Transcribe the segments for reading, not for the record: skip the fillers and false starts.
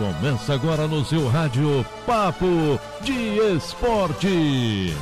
Começa agora no seu rádio Papo de Esporte.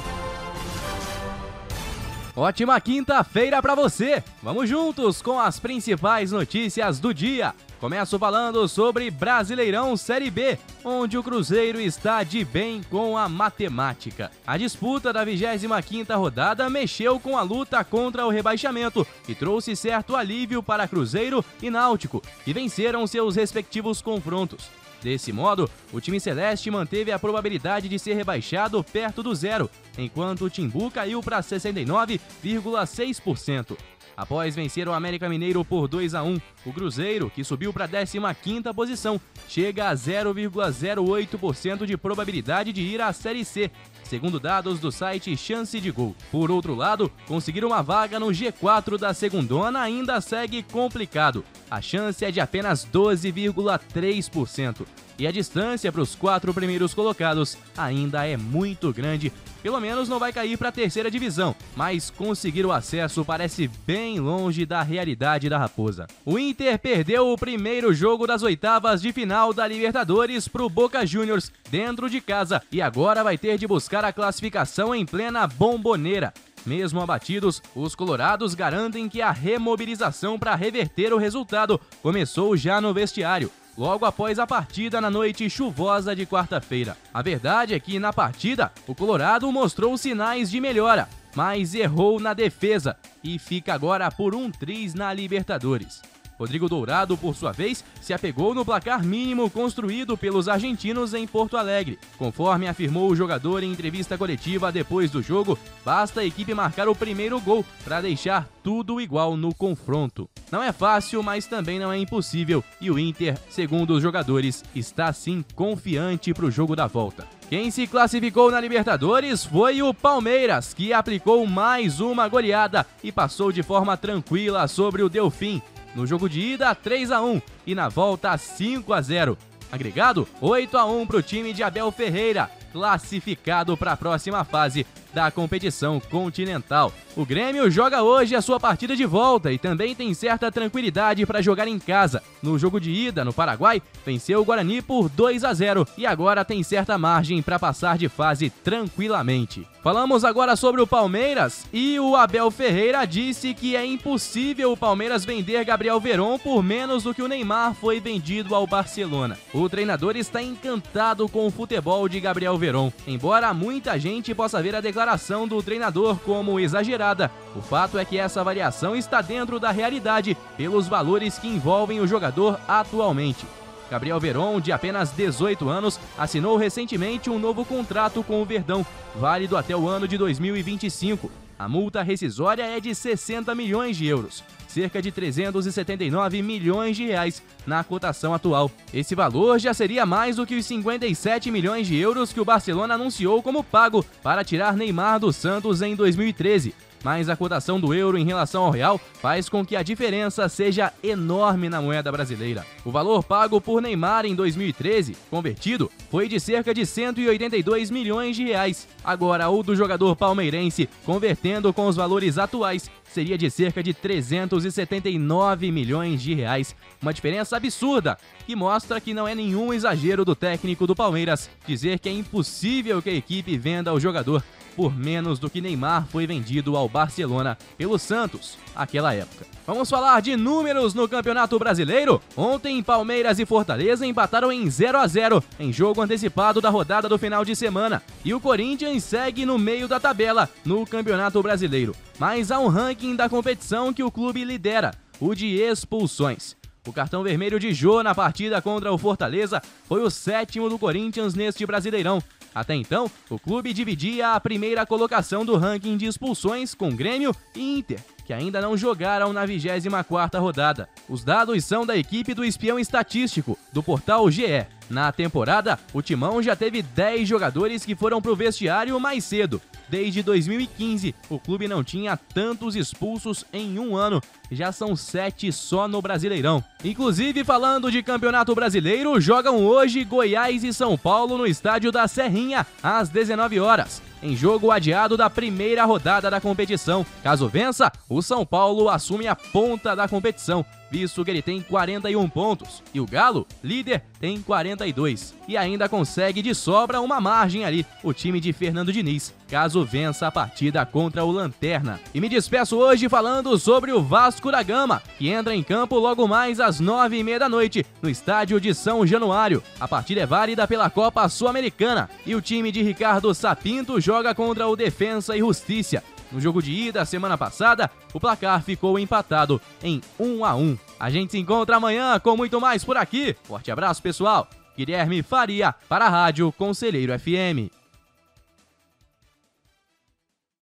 Ótima quinta-feira para você! Vamos juntos com as principais notícias do dia. Começo falando sobre Brasileirão Série B, onde o Cruzeiro está de bem com a matemática. A disputa da 25ª rodada mexeu com a luta contra o rebaixamento e trouxe certo alívio para Cruzeiro e Náutico, que venceram seus respectivos confrontos. Desse modo, o time celeste manteve a probabilidade de ser rebaixado perto do zero, enquanto o Timbu caiu para 69,6%. Após vencer o América Mineiro por 2-1, o Cruzeiro, que subiu para a 15ª posição, chega a 0,08% de probabilidade de ir à Série C, segundo dados do site Chance de Gol. Por outro lado, conseguir uma vaga no G4 da segundona ainda segue complicado. A chance é de apenas 12,3%. E a distância para os 4 primeiros colocados ainda é muito grande. Pelo menos não vai cair para a terceira divisão, mas conseguir o acesso parece bem longe da realidade da Raposa. O Inter perdeu o primeiro jogo das oitavas de final da Libertadores para o Boca Juniors dentro de casa e agora vai ter de buscar a classificação em plena Bomboneira. Mesmo abatidos, os colorados garantem que a remobilização para reverter o resultado começou já no vestiário, logo após a partida na noite chuvosa de quarta-feira. A verdade é que na partida, o Colorado mostrou sinais de melhora, mas errou na defesa e fica agora por um triz na Libertadores. Rodrigo Dourado, por sua vez, se apegou no placar mínimo construído pelos argentinos em Porto Alegre. Conforme afirmou o jogador em entrevista coletiva depois do jogo, basta a equipe marcar o primeiro gol para deixar tudo igual no confronto. Não é fácil, mas também não é impossível, e o Inter, segundo os jogadores, está sim confiante para o jogo da volta. Quem se classificou na Libertadores foi o Palmeiras, que aplicou mais uma goleada e passou de forma tranquila sobre o Delfim. No jogo de ida, 3-1 e na volta, 5-0. Agregado, 8-1 para o time de Abel Ferreira, classificado para a próxima fase da competição continental. O Grêmio joga hoje a sua partida de volta e também tem certa tranquilidade para jogar em casa. No jogo de ida, no Paraguai, venceu o Guarani por 2-0 e agora tem certa margem para passar de fase tranquilamente. Falamos agora sobre o Palmeiras e o Abel Ferreira disse que é impossível o Palmeiras vender Gabriel Veron por menos do que o Neymar foi vendido ao Barcelona. O treinador está encantado com o futebol de Gabriel Veron, embora muita gente possa ver a declaração do treinador como exagerada. O fato é que essa avaliação está dentro da realidade pelos valores que envolvem o jogador atualmente. Gabriel Veron, de apenas 18 anos, assinou recentemente um novo contrato com o Verdão, válido até o ano de 2025. A multa rescisória é de 60 milhões de euros, cerca de 379 milhões de reais na cotação atual. Esse valor já seria mais do que os 57 milhões de euros que o Barcelona anunciou como pago para tirar Neymar do Santos em 2013. Mas a cotação do euro em relação ao real faz com que a diferença seja enorme na moeda brasileira. O valor pago por Neymar em 2013, convertido, foi de cerca de 182 milhões de reais. Agora, o do jogador palmeirense, convertendo com os valores atuais, seria de cerca de 379 milhões de reais. Uma diferença absurda, que mostra que não é nenhum exagero do técnico do Palmeiras dizer que é impossível que a equipe venda o jogador por menos do que Neymar foi vendido ao Barcelona pelo Santos naquela época. Vamos falar de números no Campeonato Brasileiro? Ontem, Palmeiras e Fortaleza empataram em 0-0 em jogo antecipado da rodada do final de semana. E o Corinthians segue no meio da tabela no Campeonato Brasileiro. Mas há um ranking da competição que o clube lidera, o de expulsões. O cartão vermelho de Jô na partida contra o Fortaleza foi o 7º do Corinthians neste Brasileirão. Até então, o clube dividia a primeira colocação do ranking de expulsões com Grêmio e Inter, que ainda não jogaram na 24ª rodada. Os dados são da equipe do espião estatístico, do portal GE. Na temporada, o Timão já teve 10 jogadores que foram pro vestiário mais cedo. Desde 2015, o clube não tinha tantos expulsos em um ano. Já são 7 só no Brasileirão. Inclusive, falando de Campeonato Brasileiro, jogam hoje Goiás e São Paulo no estádio da Serrinha, às 19 horas. Em jogo adiado da primeira rodada da competição. Caso vença, o São Paulo assume a ponta da competição. visto que ele tem 41 pontos. E o Galo, líder, tem 42. E ainda consegue de sobra uma margem ali, o time de Fernando Diniz, caso vença a partida contra o Lanterna. E me despeço hoje falando sobre o Vasco da Gama, que entra em campo logo mais às 9h30 da noite, no estádio de São Januário. A partida é válida pela Copa Sul-Americana e o time de Ricardo Sapinto joga contra o Defensa e Justiça. No jogo de ida, semana passada, o placar ficou empatado em 1-1. A gente se encontra amanhã com muito mais por aqui. Forte abraço, pessoal. Guilherme Faria para a Rádio Conselheiro FM.